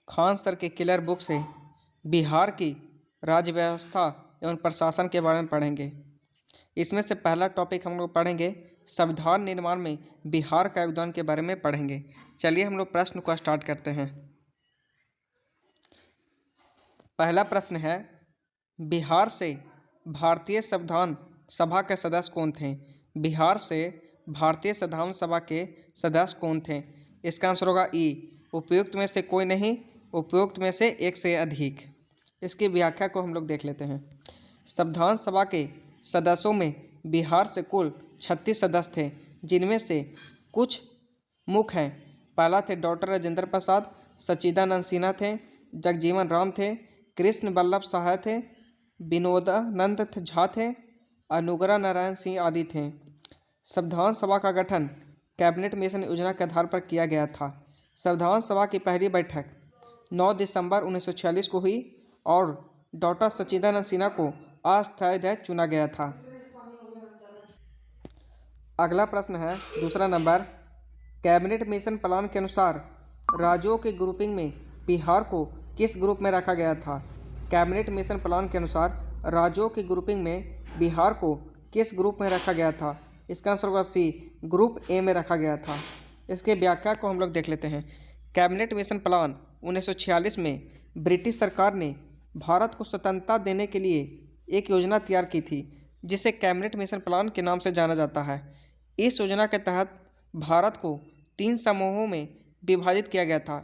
Khan sir के killer book से बिहार की राज्य व्यवस्था एवं प्रशासन के बारे में पढ़ेंगे। इसमें से पहला टॉपिक हम लोग पढ़ेंगे संविधान निर्माण में बिहार का योगदान के बारे में पढ़ेंगे। चलिए हम लोग प्रश्न को स्टार्ट करते हैं। पहला प्रश्न है, बिहार से भारतीय संविधान सभा के सदस्य कौन थे? बिहार से भारतीय संविधान सभा के सदस्य कौन थे? इसका आंसर होगा ई, उपयुक्त में से कोई नहीं, उपयुक्त में से एक से अधिक। इसकी व्याख्या को हम लोग देख लेते हैं। संविधान सभा के सदस्यों में बिहार से कुल 36 सदस्य थे, जिनमें से कुछ मुख्य हैं। पहला थे डॉक्टर राजेंद्र प्रसाद, सच्चिदानंद सिन्हा थे, जगजीवन राम थे, कृष्ण वल्लभ सहाय थे, विनोदानंद झा थे, अनुग्रह नारायण सिंह आदि थे। संविधान सभा का गठन कैबिनेट मिशन योजना के आधार पर किया गया था। संविधान सभा की पहली बैठक 9 दिसंबर 1946 को हुई और डॉक्टर सच्चिदानंद सिन्हा को अस्थायी अध्यक्ष चुना गया था। अगला प्रश्न है दूसरा नंबर, कैबिनेट मिशन प्लान के अनुसार राज्यों की ग्रुपिंग में बिहार को किस ग्रुप में रखा गया था? कैबिनेट मिशन प्लान के अनुसार राज्यों की ग्रुपिंग में बिहार को किस ग्रुप में रखा गया था? इसका आंसर होगा सी, ग्रुप ए में रखा गया था। इसके व्याख्या को हम लोग देख लेते हैं। कैबिनेट मिशन प्लान 1946 में ब्रिटिश सरकार ने भारत को स्वतंत्रता देने के लिए एक योजना तैयार की थी, जिसे कैबिनेट मिशन प्लान के नाम से जाना जाता है। इस योजना के तहत भारत को 3 समूहों में विभाजित किया गया था।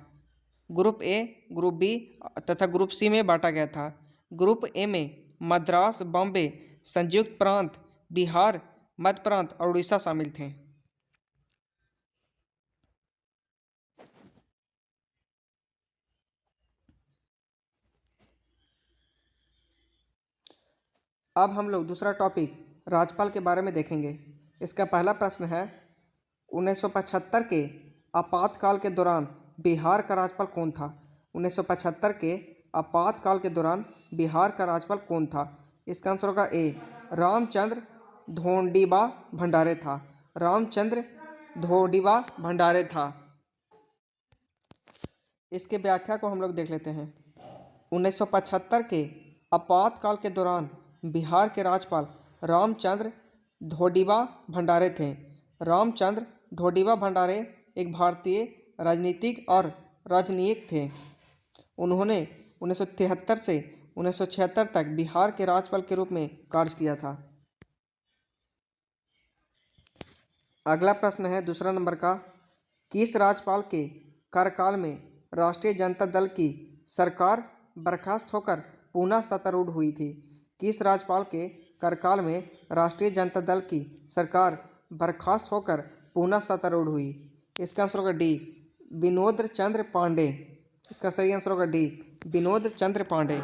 ग्रुप ए, ग्रुप बी तथा ग्रुप सी में बांटा गया था। ग्रुप ए में मद्रास, बॉम्बे, संयुक्त प्रांत, बिहार, मध्य प्रांत और उड़ीसा शामिल थे। अब हम लोग दूसरा टॉपिक राज्यपाल के बारे में देखेंगे। इसका पहला प्रश्न है, 1975 के आपातकाल के दौरान बिहार का राज्यपाल कौन था? 1975 के आपातकाल के दौरान बिहार का राज्यपाल कौन था? इसका आंसर होगा ए, रामचंद्र धोंडीबा भंडारे था। रामचंद्र धोंडीबा भंडारे था। इसके व्याख्या को हम लोग देख लेते हैं। 1975 के आपातकाल के दौरान बिहार के राज्यपाल रामचंद्र धोंडीबा भंडारे थे। रामचंद्र धोंडीबा भंडारे एक भारतीय राजनीतिक और राजनयिक थे। उन्होंने 1973 से 1976 तक बिहार के राज्यपाल के रूप में कार्य किया था। अगला प्रश्न है दूसरा नंबर का, किस राज्यपाल के कार्यकाल में राष्ट्रीय जनता दल की सरकार बर्खास्त होकर पुनः सत्तारूढ़ हुई थी? किस राज्यपाल के कार्यकाल में राष्ट्रीय जनता दल की सरकार बर्खास्त होकर पुनः सत्तारूढ़ हुई? इसका आंसर होगा डी, विनोद चंद्र पांडे। इसका सही आंसर होगा डी, विनोद चंद्र पांडे।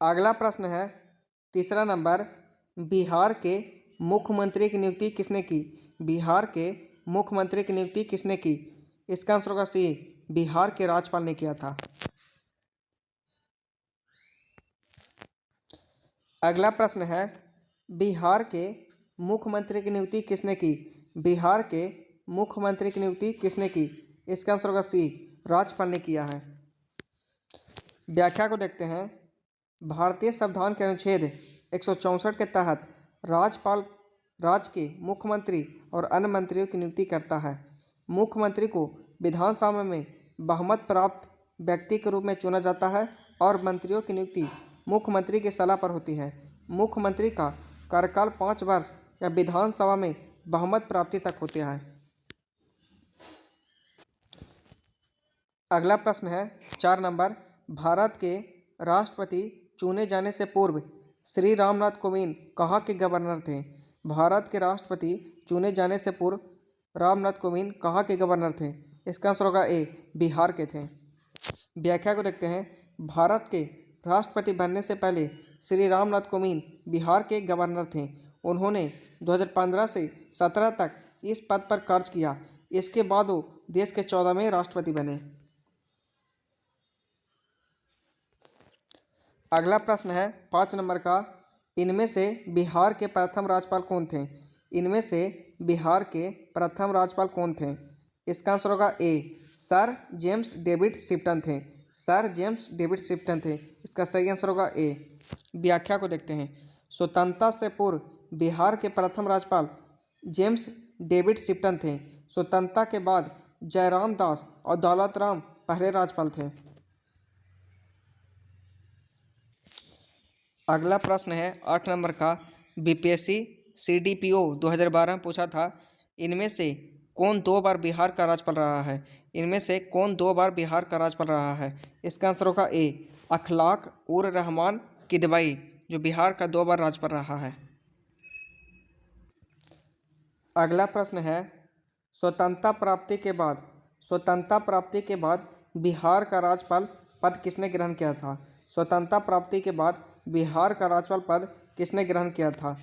अगला प्रश्न है तीसरा नंबर, बिहार के मुख्यमंत्री की नियुक्ति किसने की? बिहार के मुख्यमंत्री की नियुक्ति किसने की? इसका आंसर होगा सी, बिहार के राज्यपाल ने किया था। अगला प्रश्न है, बिहार के मुख्यमंत्री की नियुक्ति किसने की? बिहार के मुख्यमंत्री की नियुक्ति किसने की? इसका आंसर होगा सी, राज्यपाल ने किया है। व्याख्या को देखते हैं। भारतीय संविधान के अनुच्छेद 164 के तहत राज्यपाल राज्य के मुख्यमंत्री और अन्य मंत्रियों की नियुक्ति करता है। मुख्यमंत्री को विधानसभा में बहुमत प्राप्त व्यक्ति के रूप में चुना जाता है और मंत्रियों की नियुक्ति मुख्यमंत्री की सलाह पर होती है। मुख्यमंत्री का कार्यकाल 5 वर्ष या विधानसभा में बहुमत प्राप्ति तक होता है। अगला प्रश्न है 4 नंबर, भारत के राष्ट्रपति चुने जाने से पूर्व श्री रामनाथ कोविंद कहाँ के गवर्नर थे? भारत के राष्ट्रपति चुने जाने से पूर्व रामनाथ कोविंद कहाँ के गवर्नर थे? इसका आंसर होगा ए, बिहार के थे। व्याख्या को देखते हैं। भारत के राष्ट्रपति बनने से पहले श्री रामनाथ कोविंद बिहार के गवर्नर थे। उन्होंने 2015 से 17 तक इस पद पर कार्य किया। इसके बाद वो देश के 14वें राष्ट्रपति बने। अगला प्रश्न है 5 नंबर का, इनमें से बिहार के प्रथम राज्यपाल कौन थे? इनमें से बिहार के प्रथम राज्यपाल कौन थे? इसका आंसर होगा ए, सर जेम्स डेविड शिप्टन थे। सर जेम्स डेविड शिप्टन थे, इसका सही आंसर होगा ए। व्याख्या को देखते हैं। स्वतंत्रता से पूर्व बिहार के प्रथम राज्यपाल जेम्स डेविड शिप्टन थे। स्वतंत्रता के बाद जयराम दास और दौलत राम पहले राज्यपाल थे। अगला प्रश्न है 8 नंबर का। बीपीएससी सीडीपीओ 2012 में पूछा था, इनमें से कौन 2 बार बिहार का राज्यपाल रहा है? इनमें से कौन 2 बार बिहार का राज्यपाल रहा है? इसका आंसर होगा ए, अखलाक उर रहमान किदवई, जो बिहार का 2 बार राज्यपाल रहा है। अगला प्रश्न है, स्वतंत्रता प्राप्ति के बाद बिहार का राज्यपाल पद किसने ग्रहण किया था? स्वतंत्रता प्राप्ति के बाद बिहार का राज्यपाल पद किसने ग्रहण किया था?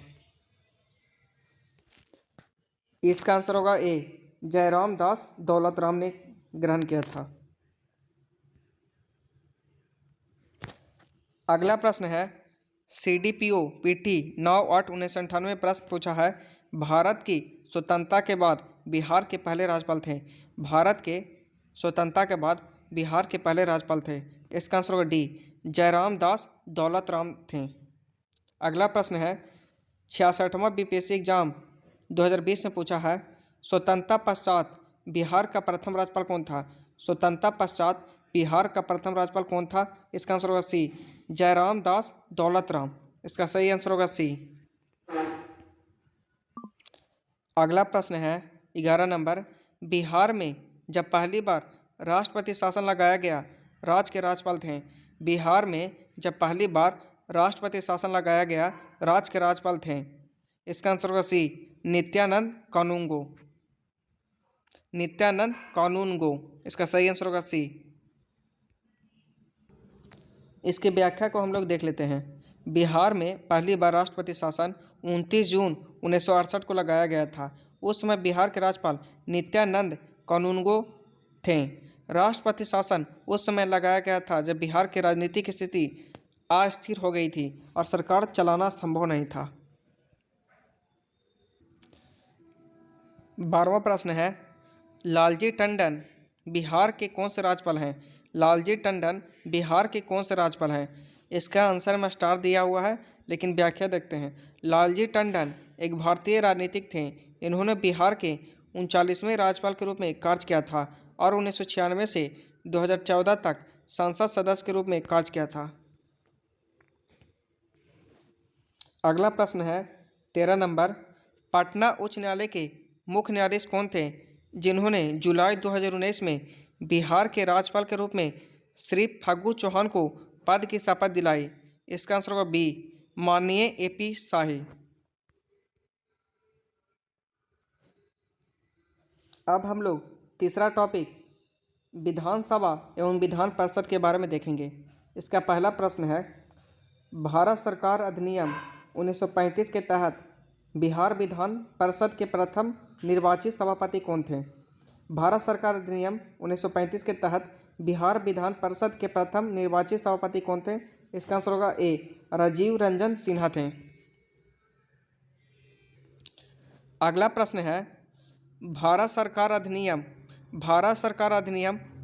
इसका आंसर होगा ए, जयराम दास दौलत राम ने ग्रहण किया था। अगला प्रश्न है, सीडीपीओ पीटी 9/8/1998 में प्रश्न पूछा है, भारत की स्वतंत्रता के बाद बिहार के पहले राज्यपाल थे। भारत के स्वतंत्रता के बाद बिहार के पहले राज्यपाल थे। इसका आंसर होगा डी, जयराम दास दौलत राम थे। अगला प्रश्न है, 66वां बीपीएससी एग्जाम 2020 में पूछा है, स्वतंत्रता पश्चात बिहार का प्रथम राज्यपाल कौन था? स्वतंत्रता पश्चात बिहार का प्रथम राज्यपाल कौन था? इसका आंसर होगा सी, जयराम दास दौलत राम। इसका सही आंसर होगा सी। अगला प्रश्न है 11 नंबर, बिहार में जब पहली बार राष्ट्रपति शासन लगाया गया, राज्य के राज्यपाल थे। बिहार में जब पहली बार राष्ट्रपति शासन लगाया गया, राज्य के राज्यपाल थे। इसका आंसर होगा सी, नित्यानंद कानूनगो। नित्यानंद कानूनगो, इसका सही आंसर होगा सी। इसकी व्याख्या को हम लोग देख लेते हैं। बिहार में पहली बार राष्ट्रपति शासन 29 जून 1968 को लगाया गया था। उस समय बिहार के राज्यपाल नित्यानंद कानूनगो थे। राष्ट्रपति शासन उस समय लगाया गया था जब बिहार की राजनीतिक स्थिति अस्थिर हो गई थी और सरकार चलाना संभव नहीं था। 12वां प्रश्न है, लालजी टंडन बिहार के कौन से राज्यपाल हैं? लालजी टंडन बिहार के कौन से राज्यपाल हैं? इसका आंसर में स्टार दिया हुआ है, लेकिन व्याख्या देखते हैं। लालजी टंडन एक भारतीय राजनीतिक थे। इन्होंने बिहार के 39वें राज्यपाल के रूप में कार्य किया था और 1996 से 2014 तक संसद सदस्य के रूप में कार्य किया था। अगला प्रश्न है 13 नंबर, पटना उच्च न्यायालय के मुख्य न्यायाधीश कौन थे जिन्होंने जुलाई 2019 में बिहार के राज्यपाल के रूप में श्री फागू चौहान को पद की शपथ दिलाई? इसका आंसर होगा बी, माननीय एपी शाही। अब हम लोग तीसरा टॉपिक विधानसभा एवं विधान परिषद के बारे में देखेंगे। इसका पहला प्रश्न है, भारत सरकार अधिनियम 1935 के तहत बिहार विधान परिषद के प्रथम निर्वाचित सभापति कौन थे? भारत सरकार अधिनियम 1935 के तहत बिहार विधान परिषद के प्रथम निर्वाचित सभापति कौन थे? इसका आंसर होगा ए, राजीव रंजन सिन्हा थे। अगला प्रश्न है, भारत सरकार अधिनियम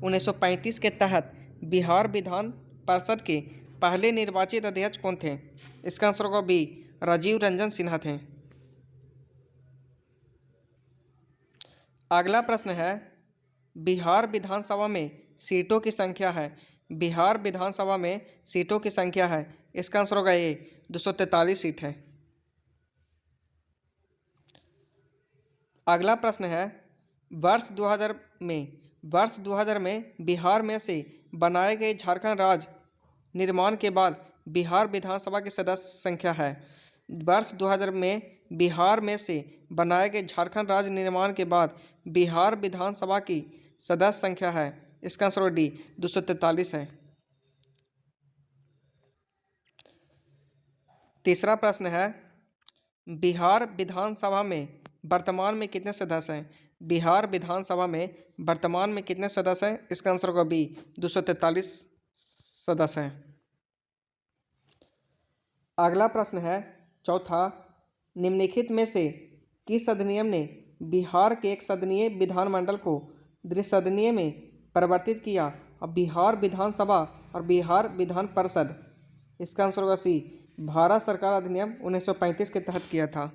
1935 के तहत बिहार विधान परिषद के पहले निर्वाचित अध्यक्ष कौन थे? इसका आंसर होगा बी, राजीव रंजन सिन्हा थे। अगला प्रश्न है, बिहार विधानसभा में सीटों की संख्या है। बिहार विधानसभा में सीटों की संख्या है। इसका आंसर होगा ए, 243 सीट है। अगला प्रश्न है, वर्ष 2000 में बिहार में से बनाए गए झारखंड राज्य निर्माण के बाद बिहार विधानसभा की सदस्य संख्या है। वर्ष 2000 में बिहार में से बनाए गए झारखंड राज्य निर्माण के बाद बिहार विधानसभा की सदस्य संख्या है। इसका आंसर डी, 243 है। तीसरा प्रश्न है, बिहार विधानसभा में वर्तमान में कितने सदस्य हैं? बिहार विधानसभा में वर्तमान में कितने सदस्य हैं? इसका आंसर होगा बी, 243 सदस्य हैं। अगला प्रश्न है चौथा, निम्नलिखित में से किस अधिनियम ने बिहार के एक सदनीय विधानमंडल को द्विसदनीय में परिवर्तित किया? अब बिहार विधानसभा और बिहार विधान परिषद। इसका आंसर होगा सी, भारत सरकार अधिनियम 1935 के तहत किया था।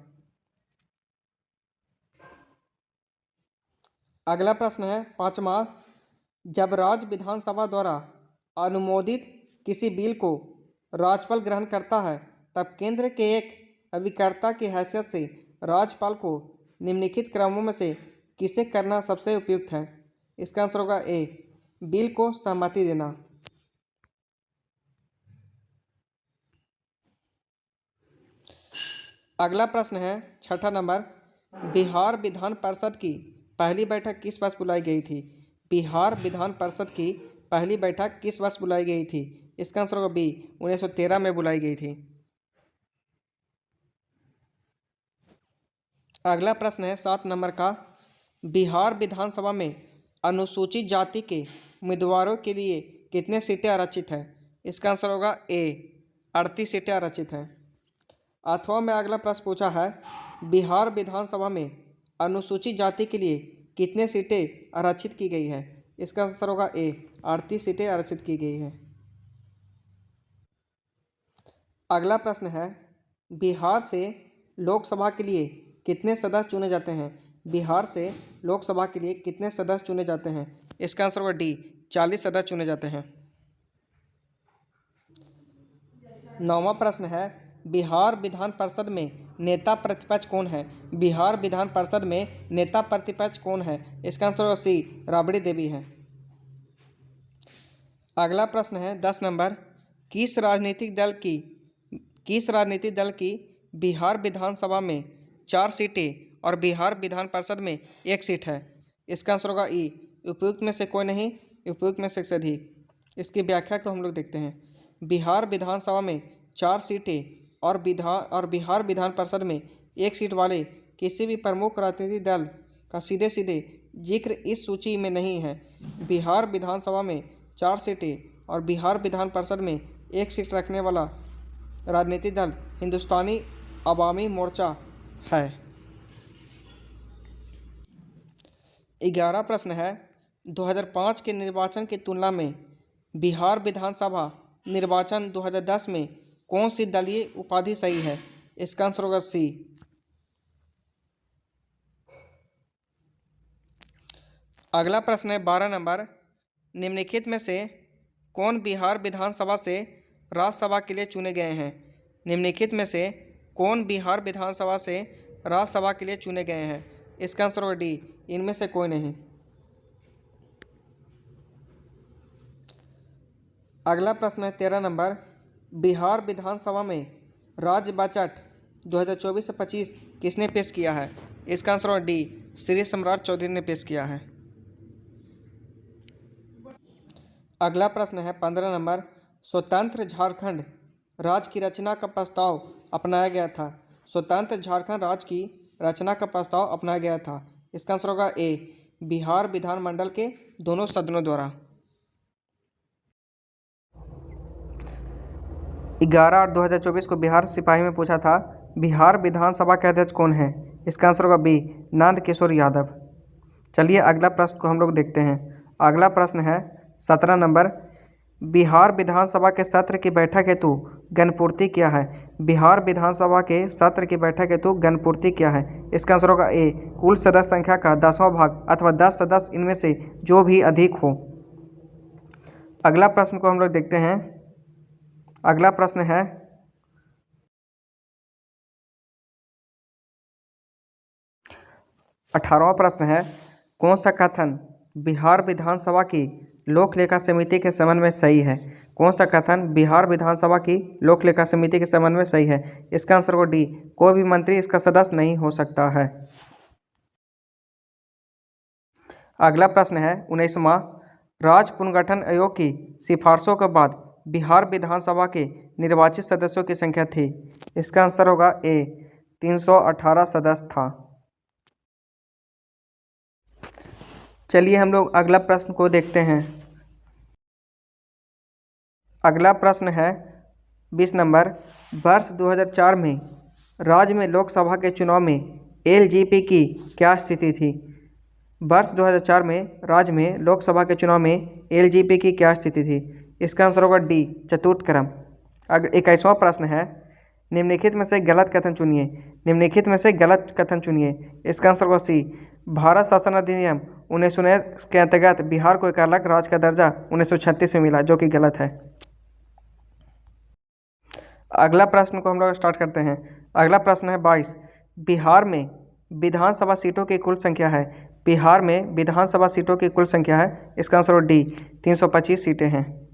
अगला प्रश्न है 5वां, जब राज्य विधानसभा द्वारा अनुमोदित किसी बिल को राज्यपाल ग्रहण करता है तब केंद्र के एक अभिकर्ता की हैसियत से राज्यपाल को निम्नलिखित क्रमों में से किसे करना सबसे उपयुक्त है? इसका आंसर होगा ए, बिल को सहमति देना। अगला प्रश्न है 6ठा नंबर, बिहार विधान परिषद की पहली बैठक किस वर्ष बुलाई गई थी? बिहार विधान परिषद की पहली बैठक किस वर्ष बुलाई गई थी? इसका आंसर होगा बी, 1913 में बुलाई गई थी। अगला प्रश्न है 7 नंबर का, बिहार विधानसभा में अनुसूचित जाति के उम्मीदवारों के लिए कितने सीटें आरक्षित है? इसका आंसर होगा ए, 38 सीटें आरक्षित है। 8वां में अगला प्रश्न पूछा है, बिहार विधानसभा में अनुसूचित जाति के लिए कितने सीटें आरक्षित की गई है? इसका आंसर होगा ए, 38 सीटें आरक्षित की गई है। अगला प्रश्न है, बिहार से लोकसभा के लिए कितने सदस्य चुने जाते हैं? बिहार से लोकसभा के लिए कितने सदस्य चुने जाते हैं? इसका आंसर होगा डी, 40 सदस्य चुने जाते हैं। 9वां प्रश्न है, बिहार विधान परिषद में नेता प्रतिपक्ष कौन है? बिहार विधान परिषद में नेता प्रतिपक्ष कौन है? इसका आंसर होगा सी, राबड़ी देवी है। अगला प्रश्न है 10 नंबर, किस राजनीतिक दल की बिहार विधानसभा में 4 सीटें और बिहार विधान परिषद में 1 सीट है? इसका आंसर होगा ई, उपयुक्त में से कोई नहीं, उपयुक्त में से अधिक। इसकी व्याख्या को हम लोग देखते हैं। बिहार विधानसभा में 4 सीटें और बिहार विधान परिषद में 1 सीट वाले किसी भी प्रमुख राजनीतिक दल का सीधे सीधे जिक्र इस सूची में नहीं है। बिहार विधानसभा में 4 सीटें और बिहार विधान परिषद में 1 सीट रखने वाला राजनीतिक दल हिंदुस्तानी अवामी मोर्चा है। 11 प्रश्न है, 2005 के निर्वाचन की तुलना में बिहार विधानसभा निर्वाचन 2010 में कौन सी दलीय उपाधि सही है? इसका आंसर होगा सी। अगला प्रश्न है 12 नंबर, निम्नलिखित में से कौन बिहार विधानसभा से राज्यसभा के लिए चुने गए हैं? निम्नलिखित में से कौन बिहार विधानसभा से राज्यसभा के लिए चुने गए हैं? इसका आंसर होगा डी, इनमें से कोई नहीं। अगला प्रश्न है 13 नंबर, बिहार विधानसभा में राज्य बजट 2024 से 25 किसने पेश किया है? इसका आंसर होगा डी, श्री सम्राट चौधरी ने पेश किया है। अगला प्रश्न है 15 नंबर, स्वतंत्र झारखंड राज्य की रचना का प्रस्ताव अपनाया गया था। स्वतंत्र झारखंड राज्य की रचना का प्रस्ताव अपनाया गया था। इसका आंसर होगा ए, बिहार विधानमंडल के दोनों सदनों द्वारा। 11 और 2024 को बिहार सिपाही में पूछा था, बिहार विधानसभा के अध्यक्ष कौन है? इसका आंसर होगा बी, नंद किशोर यादव। चलिए अगला प्रश्न को हम लोग देखते हैं। अगला प्रश्न है 17 नंबर, बिहार विधानसभा के सत्र की बैठक हेतु गणपूर्ति क्या है? बिहार विधानसभा के सत्र की बैठक हेतु गणपूर्ति क्या है? इसका आंसर होगा ए, कुल सदस्य संख्या का 10वां भाग अथवा 10 सदस्य इनमें से जो भी अधिक हो। अगला प्रश्न को हम लोग देखते हैं। अगला प्रश्न है 18वां प्रश्न है, कौन सा कथन बिहार विधानसभा की लोक लेखा समिति के संबंध में सही है? कौन सा कथन बिहार विधानसभा की लोक लेखा समिति के संबंध में सही है? इसका आंसर होगा डी, कोई भी मंत्री इसका सदस्य नहीं हो सकता है। अगला प्रश्न है 19वां, राज्य पुनर्गठन आयोग की सिफारिशों के बाद बिहार विधानसभा के निर्वाचित सदस्यों की संख्या थी। इसका आंसर होगा ए, 318 सदस्य था। चलिए हम लोग अगला प्रश्न को देखते हैं। अगला प्रश्न है 20 नंबर, वर्ष 2004 में राज्य में लोकसभा के चुनाव में एलजेपी की क्या स्थिति थी? वर्ष 2004 में राज्य में लोकसभा के चुनाव में एलजेपी की क्या स्थिति थी? इसका आंसर होगा डी, चतुर्थ क्रम। अगर 21वां प्रश्न है, निम्नलिखित में से गलत कथन चुनिए। निम्नलिखित में से गलत कथन चुनिए। इसका आंसर होगा सी, भारत शासन अधिनियम 1919 के अंतर्गत बिहार को एक अलग राज्य का दर्जा 1936 में मिला, जो कि गलत है। अगला प्रश्न को हम लोग स्टार्ट करते हैं। अगला प्रश्न है 22। बिहार में विधानसभा सीटों की कुल संख्या है। बिहार में विधानसभा सीटों की कुल संख्या है, इसका आंसर डी, 325 सीटें हैं।